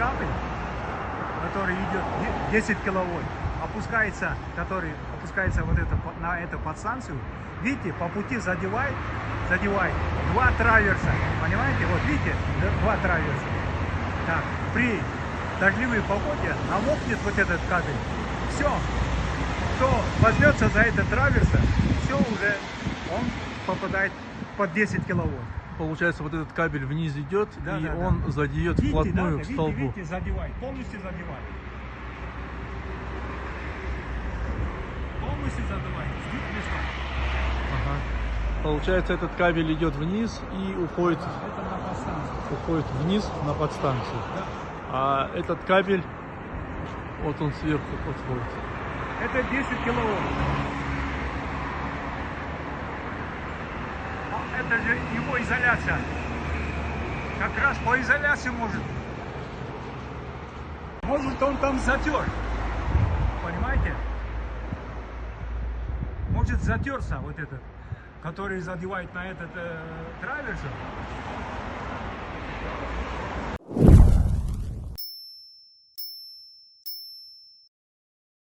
кабель, который идет 10 киловольт, опускается, который опускается вот это, на эту подстанцию. Видите, по пути задевает два траверса. Понимаете? Вот видите, два траверса. Так, при дождливой погоде намокнет вот этот кабель. Все, кто возьмется за этот траверса, все уже он попадает под 10 киловольт. Получается, вот этот кабель вниз идет, Да, и да, он да. задеет Видите, вплотную да, к столбу. Видите, задевает, полностью задевает. Полностью задевает. Ага. Получается, этот кабель идет вниз и уходит, Это на подстанцию. уходит вниз на подстанцию. Да. А этот кабель, вот он сверху подходит. Это 10 киловольт. А это же его изоляция. Как раз по изоляции может. Может он там затер. Понимаете? Может затерся вот этот, который задевает на этот траверс.